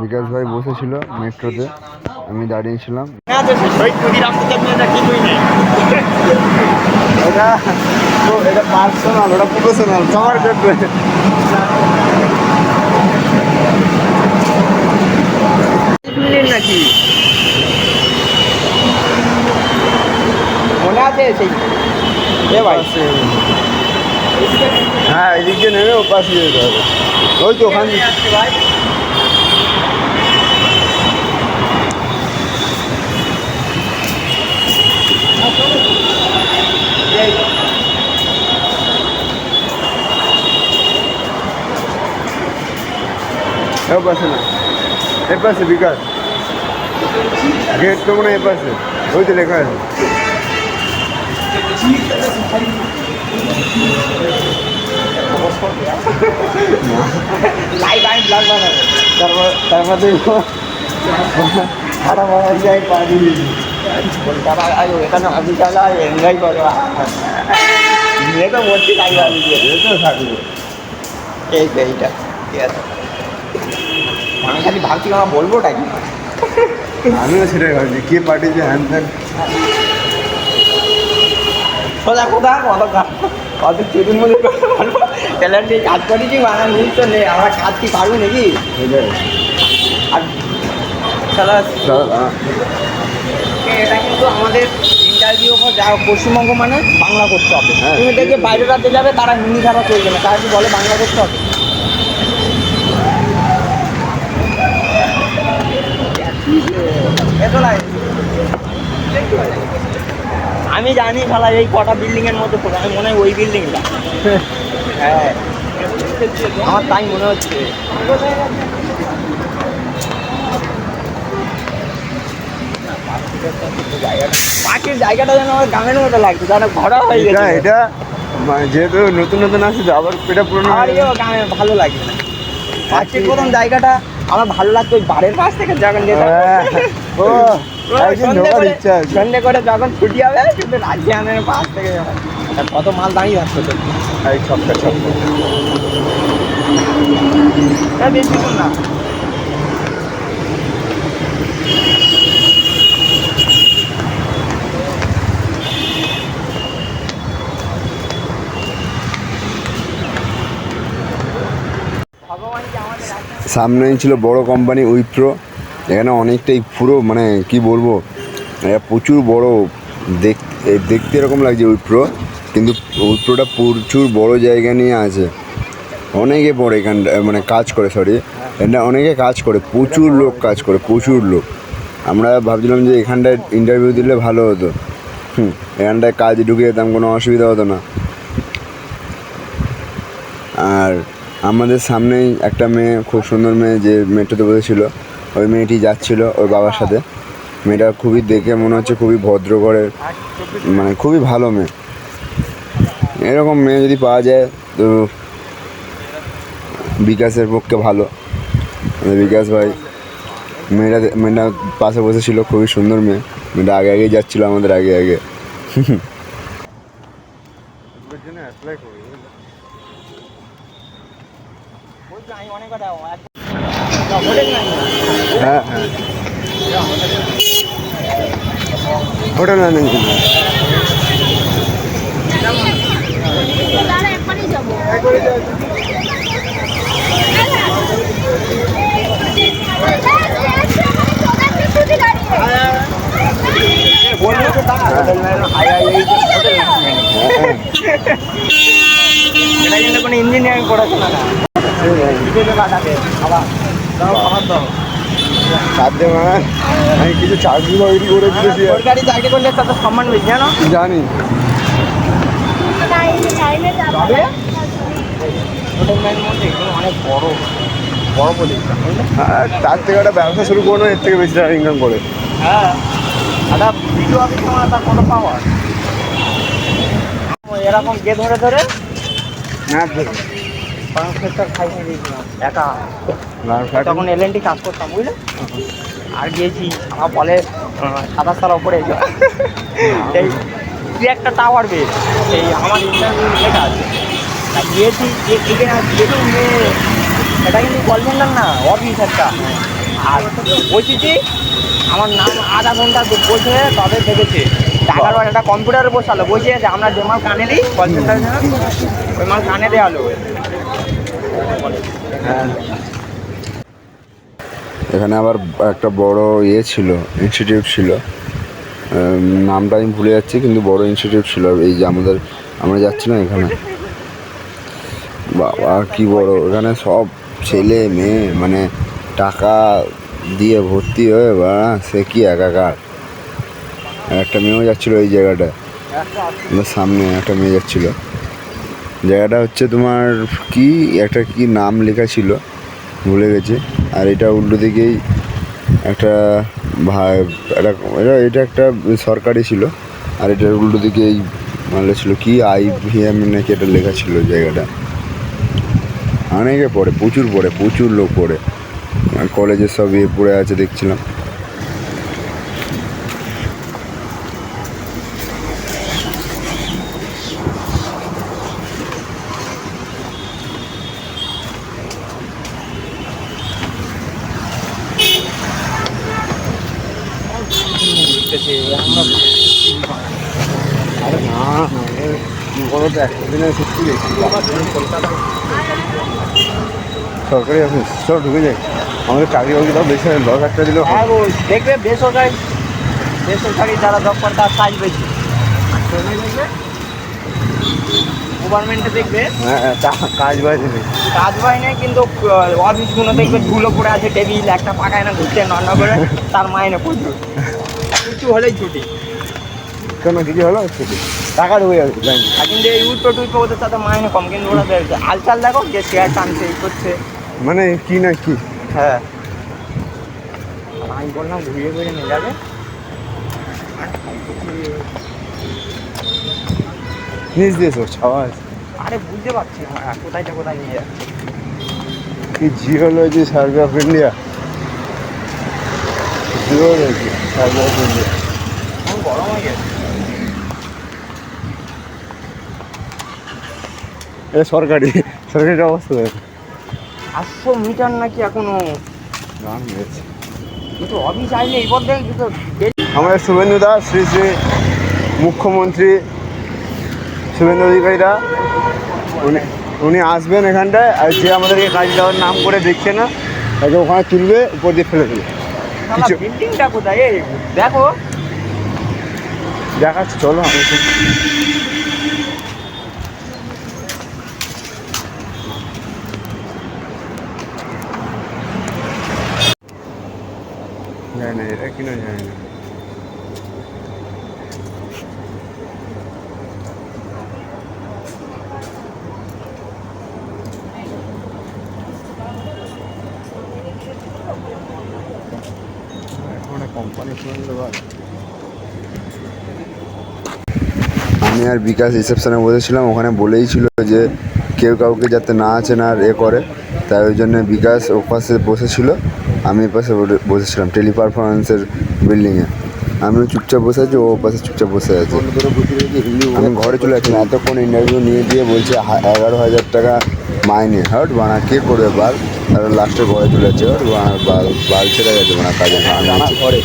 বিকাশ ভাই বসেছিল মেট্রোতে, আমি দাঁড়িয়েছিলাম। এটা এটা পার্সোনাল, ওটা প্রফেশনাল, সবার ক্ষেত্রে। নাকি মনে আছে সেই? হ্যাঁ, এদিক দিয়ে নেমে ও পাশে যেতে হবে। ওই তো ওখানে এ পাশে না, এ পাশে বিকাশ গেট তো মনে হয় এ পাশে, ওই তো লেখা আছে। তারপর এখানে বিশাল এনজয় করো, নিয়ে তো ভর্তি থাকবে, আমি তো থাকবে। এই তো এইটা ঠিক আছে। আমি খালি ভাবছি আমার বলবোটা কি, আমিও সেটাই ভাবছি কে পাঠিয়েছে হ্যান ত্যান। সোজা কোথা কত চুরির মধ্যে বলবো ট্যালেন্ট নিয়ে কাজ করেছি, বানার নিউজ তো নেই, আমরা কাজ কি পারবো নাকি? আর এটা কিন্তু আমাদের ইন্টারভিউ যা পশ্চিমবঙ্গ মানে বাংলা করতে হবে। তুমি দেখবে বাইরে রাজ্যে যাবে তারা হিন্দি ছাড়া চলবে না, তারা কি বলে বাংলা করতে হবে। আমি জানি শালা এই কটা বিল্ডিং এর মধ্যে পড়ে, আমি মনে হয় ওই বিল্ডিংটা। হ্যাঁ আমার তাই মনে হচ্ছে। পাখির জায়গাটা যেন আমার গ্রামের মতো লাগছে, যেন ঘোরা হয়ে গেছে। এটা যেহেতু নতুন নতুন আসছে আবার এটা পুরোনো গ্রামে ভালো লাগে। পাখির প্রথম জায়গাটা আমার ভালো লাগতো ওই বাড়ির পাশ থেকে যখন যেতাম, সন্ধ্যে করে যখন ছুটি হবে কিন্তু রাজিয়ানের পাশ থেকে কত মাল দাঁড়িয়ে থাকতো তো ছক্কা ছক্কা বেশি না। সামনেই ছিল বড় কোম্পানি উইপ্রো। এখানে অনেকটাই পুরো মানে কি বলবো, প্রচুর বড়, দেখতে এরকম লাগছে উইপ্রো, কিন্তু উইপ্রোটা প্রচুর বড় জায়গা নিয়ে আছে। অনেকে পড়ে এখানটা মানে কাজ করে, এটা অনেকে কাজ করে, প্রচুর লোক কাজ করে, প্রচুর লোক। আমরা ভাবছিলাম যে এখানটায় ইন্টারভিউ দিলে ভালো হতো, এখানটায় কাজ ঢুকে যেতাম, কোনো অসুবিধা হতো না। আর আমাদের সামনেই একটা মেয়ে, খুব সুন্দর মেয়ে, যে মেট্রোতে বসেছিল, ওই মেয়েটি যাচ্ছিল ওর বাবার সাথে। মেয়েটা খুবই দেখে মনে হচ্ছে খুবই ভদ্র ঘরের, মানে খুবই ভালো মেয়ে। এরকম মেয়ে যদি পাওয়া যায় তো বিকাশের পক্ষে ভালো। বিকাশ ভাই মেয়েটা পাশে বসেছিল, খুবই সুন্দর মেয়ে। মেয়েটা আগে আগে যাচ্ছিলো আমাদের আগে আগে। হ্যাঁ হ্যাঁ, হোটেল ম্যানেজমেন্ট। কোনো ইঞ্জিনিয়ারিং পড়াশোনা না, আমি কিছু চাকরি বাকরি করে দিয়েছি, সরকারি চাকরি করলে তাদের সম্মান বেশি জানো, জানি। অনেক বড় বড় প্রতিষ্ঠান, তার থেকে একটা ব্যবসা শুরু করো, এর থেকে বেশি টাকা ইনকাম করে। হ্যাঁ একটা ভিডিও অফিস মানে তার কত পাওয়ার। এরকম গে ধরে ধরে সেক্টর খাইয়ে দিয়েছিলাম একা, তখন এলএনটি কাজ করতাম বুঝলে। আর গিয়েছি আমার বলে 27 ওপরে এই একটা টাওয়ার বেশ, সেই আমার ইন্টারভিউ লেখা আছে। গিয়েছি এটা কিন্তু কল সেন্টার না, অফিস একটা। আর বসেছি, আমার নাম আধা ঘন্টা বসে তবে দেখেছে টাকার বার একটা কম্পিউটারে বসালো, বসে আছে আমরা যে মাল কানে দিই কল সেন্টারে ওই মাল কানে দেওয়ালো। হ্যাঁ, এখানে আবার একটা বড় ইয়ে ছিল, ইনস্টিটিউট ছিল, নামটা আমি ভুলে যাচ্ছি, কিন্তু বড় ইনস্টিটিউট ছিল এই যে আমরা যাচ্ছি না এখানে। বাবা কি বড়, এখানে সব ছেলে মেয়ে মানে টাকা দিয়ে ভর্তি হয়ে বা সে কি একাকার। একটা মেয়েও যাচ্ছিলো এই জায়গাটায়, আমার সামনে একটা মেয়ে যাচ্ছিলো। জায়গাটা হচ্ছে তোমার কি নাম লেখা ছিল ভুলে গেছি। আর এটা উল্টো দিকেই একটা এটা একটা সরকারি ছিল, আর এটার উল্টো দিকেই মানে ছিল কি IVM নাকি এটা লেখা ছিল। জায়গাটা অনেকে পড়ে, প্রচুর লোক পড়ে, কলেজের সব ইয়ে পড়ে আছে দেখছিলাম। আরে না বলো তো, একটা দিনে সত্যি দেখছি সরকারি অফিস, চল ঢুকে যাই। আমাদের চাকরি বাকরি দাও, বেশি 10,000 দিলেও হ্যাঁ দেখবে বেসরকারি যারা জব করে তার সাইজ বেশি। গভর্নমেন্টে দেখবে হ্যাঁ কাজ বাজ নেই। কাজ হয় না, কিন্তু অফিসগুলো দেখবে ধুলো পড়ে আছে, টেবিল একটা পাকায় না, ঘুরতে রান্না করে তার মাইনে প্রচুর, কিছু হলেই ছুটি। কেন কিছু হলো ছুটি, টাকা ঢুকে যাবে ব্যাংক। আর কিন্তু এই উল্টো ওদের সাথে মাইনে কম, কিন্তু ওরা আলচাল দেখো যে শেয়ার টানছে এই করছে। মানে কি না কি। হ্যাঁ আমি বললাম ঘুরিয়ে নিয়ে যাবে। নিজ দিয়েছো আওয়াজ। আরে বুঝতে পারছি না কোথায় নিয়ে যাচ্ছে। কি geology survey of India, geology survey of India. এখন গরম হয়ে গেছে। এটা সরকারি অবস্থা 800 মিটার নাকি এখনো। গান হয়েছে। কিন্তু অফিস আসলে এই পথে আমাদের শুভেন্দু দাস, শ্রী শ্রী মুখ্যমন্ত্রী শুভেন্দু অধিকারীরা উনি আসবেন এখানটায়, আর যে আমাদেরকে কাজ দেওয়ার নাম করে দেখছে না তাকে ওখানে তুলবে, উপর দিয়ে ফেলে দেবে। কিছু বিল্ডিংটা কোথায় এই দেখো, দেখাচ্ছি চলো। আমি জানি না এটা কিনা জানি না। আমি আর বিকাশ রিসেপশনে বসেছিলাম, ওখানে বলেই ছিল যে কেউ কাউকে যাতে না আছে না আর করে, তাই ওই জন্য বিকাশ ও পাশে বসেছিল, আমি পাশে বসেছিলাম টেলি পারফরমেন্সের বিল্ডিংয়ে। আমিও চুপচাপ বসে আছি, ও পাশে চুপচাপ বসে আছে। আমি ঘরে চলে যাচ্ছিলাম, এতক্ষণ ইন্টারভিউ নিয়ে দিয়ে বলছে 11,000 টাকা মাইনে। হট বানা কে করবে বাল, আর লাস্টে ঘরে চলে যাচ্ছে। হট বাল ছেড়ে গেছে বানা কাজে ঘরে।